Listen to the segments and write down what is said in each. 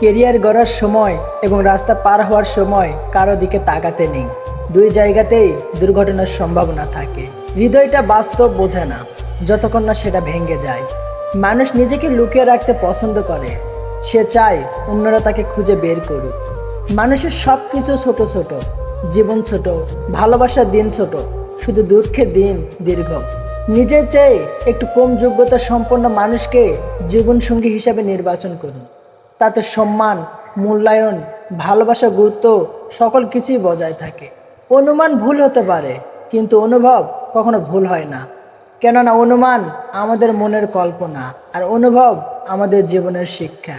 Career গড়ার সময় এবং রাস্তা পার হওয়ার সময় কারো দিকে তাকাতে নেই। দুই জায়গাতেই দুর্ঘটনার সম্ভাবনা থাকে। হৃদয়টা বাস্তব বোঝে না যতক্ষণ না সেটা ভেঙে যায়। মানুষ নিজেকে লুকিয়ে রাখতে পছন্দ করে, সে চায় অন্যরা তাকে খুঁজে বের করুক। মানুষের সব কিছু ছোট ছোট, জীবন ছোট, ভালোবাসার দিন ছোট, শুধু দুঃখের দিন দীর্ঘ। নিজের চেয়ে একটু কম যোগ্যতা সম্পন্ন মানুষকে জীবনসঙ্গী হিসাবে নির্বাচন করুন। তাতে সম্মান, মূল্যায়ন, ভালোবাসা, গুরুত্ব সকল কিছুই বজায় থাকে। অনুমান ভুল হতে পারে, কিন্তু অনুভব কখনো ভুল হয় না। কেননা অনুমান আমাদের মনের কল্পনা, আর অনুভব আমাদের জীবনের শিক্ষা।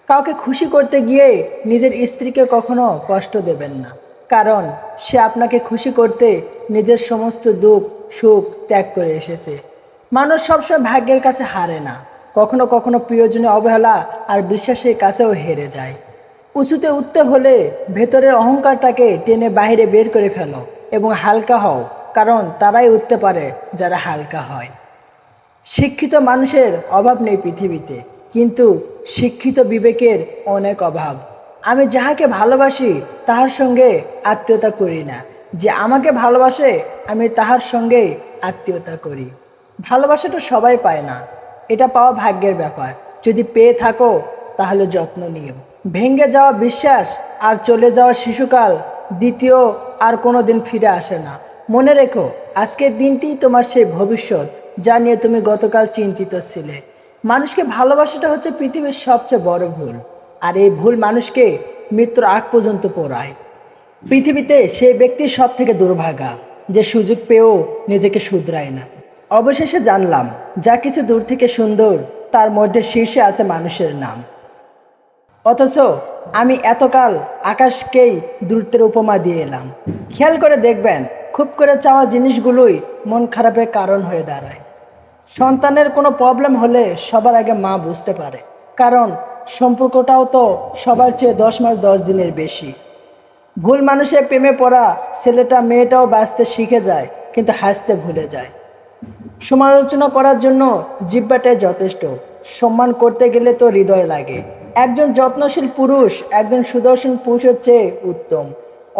কাউকে খুশি করতে গিয়ে নিজের স্ত্রীকে কখনো কষ্ট দেবেন না, কারণ সে আপনাকে খুশি করতে নিজের সমস্ত দুঃখ সুখ ত্যাগ করে এসেছে। মানুষ সবসময় ভাগ্যের কাছে হারে না, কখনো কখনো প্রিয়জনের অবহেলা আর বিশ্বাসের কাছেও হেরে যায়। উঁচুতে উঠতে হলে ভেতরের অহংকারটাকে টেনে বাইরে বের করে ফেলো এবং হালকা হও, কারণ তারাই উঠতে পারে যারা হালকা হয়। শিক্ষিত মানুষের অভাব নেই পৃথিবীতে, কিন্তু শিক্ষিত বিবেকের অনেক অভাব। আমি যাহাকে ভালোবাসি তাহার সঙ্গে আত্মীয়তা করি না, যে আমাকে ভালোবাসে আমি তাহার সঙ্গে আত্মীয়তা করি। ভালোবাসাটা সবাই পায় না, এটা পাওয়া ভাগ্যের ব্যাপার। যদি পেয়ে থাকো তাহলে যত্ন নিও। ভেঙে যাওয়া বিশ্বাস আর চলে যাওয়া শিশুকাল দ্বিতীয় আর কোনো দিন ফিরে আসে না। মনে রেখো, আজকের দিনটি তোমার সেই ভবিষ্যৎ যা নিয়ে তুমি গতকাল চিন্তিত ছিলে। মানুষকে ভালোবাসাটা হচ্ছে পৃথিবীর সবচেয়ে বড় ভুল, আর এই ভুল মানুষকে মৃত্যুর আগ পর্যন্ত পোড়ায়। পৃথিবীতে সেই ব্যক্তি সব থেকে দুর্ভাগা যে সুযোগ পেয়েও নিজেকে শুধরায় না। অবশেষে জানলাম, যা কিছু দূর থেকে সুন্দর তার মধ্যে শীর্ষে আছে মানুষের নাম। অথচ আমি এতকাল আকাশকেই দূরত্বের উপমা দিয়ে এলাম। খেয়াল করে দেখবেন, খুব করে চাওয়া জিনিসগুলোই মন খারাপের কারণ হয়ে দাঁড়ায়। সন্তানের কোনো প্রবলেম হলে সবার আগে মা বুঝতে পারে, কারণ সম্পর্কটাও তো সবার চেয়ে 10 মাস 10 দিনের বেশি। ভুল মানুষের প্রেমে পড়া ছেলেটা মেয়েটাও বাঁচতে শিখে যায়, কিন্তু হাসতে ভুলে যায়। সমালোচনা করার জন্য জিহ্বাটাই যথেষ্ট, সম্মান করতে গেলে তো হৃদয় লাগে। একজন যত্নশীল পুরুষ একজন সুদর্শন পুরুষের চেয়ে উত্তম।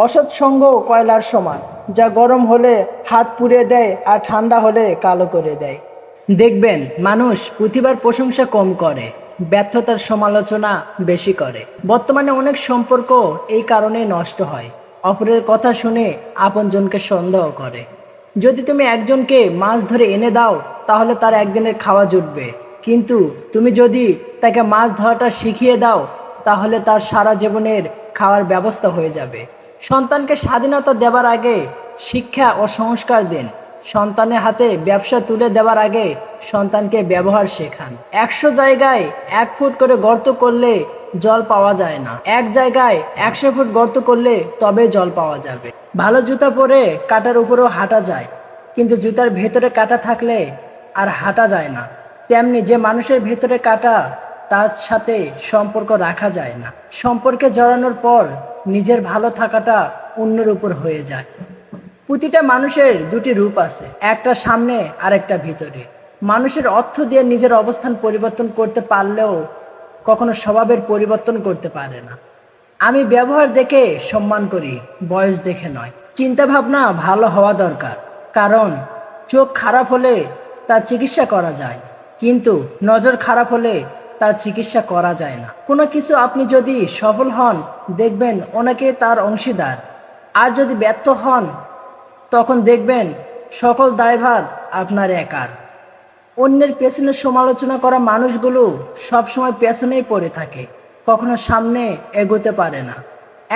অসৎ সঙ্গ কয়লার সমান, যা গরম হলে হাত পুড়িয়ে দেয় আর ঠান্ডা হলে কালো করে দেয়। দেখবেন, মানুষ প্রতিভার প্রশংসা কম করে, ব্যর্থতার সমালোচনা বেশি করে। বর্তমানে অনেক সম্পর্ক এই কারণেই নষ্ট হয়, অপরের কথা শুনে আপনজনকে সন্দেহ করে। যদি তুমি একজনকে মাছ ধরে এনে দাও তাহলে তার একদিনের খাওয়া জুটবে, কিন্তু তুমি যদি তাকে মাছ ধরাটা শিখিয়ে দাও তাহলে তার সারা জীবনের খাওয়ার ব্যবস্থা হয়ে যাবে। সন্তানকে স্বাধীনতা দেবার আগে শিক্ষা ও সংস্কার দিন। সন্তানের হাতে ব্যবসা তুলে দেওয়ার আগে সন্তানকে ব্যবহার শেখান। 100 জায়গায় 1 ফুট করে গর্ত করলে জল পাওয়া যায় না, এক জায়গায় 100 ফুট গর্ত করলে তবে জল পাওয়া যাবে। ভালো জুতা পরে কাঁটার উপরেও হাঁটা যায়, কিন্তু জুতার ভেতরে কাঁটা থাকলে আর হাঁটা যায় না। তেমনি যে মানুষের ভেতরে কাঁটা তার সাথে সম্পর্ক রাখা যায় না। সম্পর্কে জড়ানোর পর নিজের ভালো থাকাটা অন্যের উপর হয়ে যায়। প্রতিটা মানুষের দুটি রূপ আছে, একটা সামনে আর একটা ভিতরে। মানুষের অর্থ দিয়ে নিজের অবস্থান পরিবর্তন করতে পারলেও কখনো স্বভাবের পরিবর্তন করতে পারে না। আমি ব্যবহার দেখে সম্মান করি, বয়স দেখে নয়। চিন্তা ভাবনা ভালো হওয়া দরকার, কারণ চোখ খারাপ হলে তার চিকিৎসা করা যায়, কিন্তু নজর খারাপ হলে তার চিকিৎসা করা যায় না। কোনো কিছু আপনি যদি সফল হন দেখবেন অনেকে তার অংশীদার, আর যদি ব্যর্থ হন তখন দেখবেন সকল দায়ভার আপনার একার। অন্যের পেছনে সমালোচনা করা মানুষগুলো সবসময় পেছনেই পড়ে থাকে, কখনো সামনে এগোতে পারে না।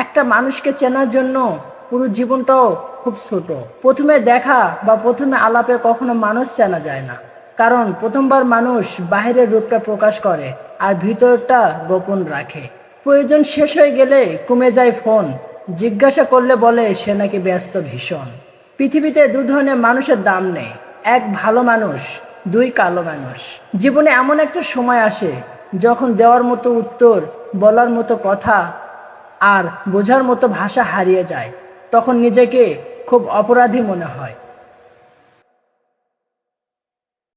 একটা মানুষকে চেনার জন্য পুরো জীবনটাও খুব ছোট। প্রথমে দেখা বা প্রথমে আলাপে কখনো মানুষ চেনা যায় না, কারণ প্রথমবার মানুষ বাহিরের রূপটা প্রকাশ করে আর ভিতরটা গোপন রাখে। প্রয়োজন শেষ হয়ে গেলে কমে যায় ফোন, জিজ্ঞাসা করলে বলে সে নাকি ব্যস্ত ভীষণ। পৃথিবীতে 2 ধরনের মানুষের দাম নেই, 1 ভালো মানুষ, 2 কালো মানুষ। জীবনে এমন একটা সময় আসে যখন দেওয়ার মতো উত্তর, বলার মতো কথা আর বোঝার মতো ভাষা হারিয়ে যায়। তখন নিজেকে খুব অপরাধী মনে হয়।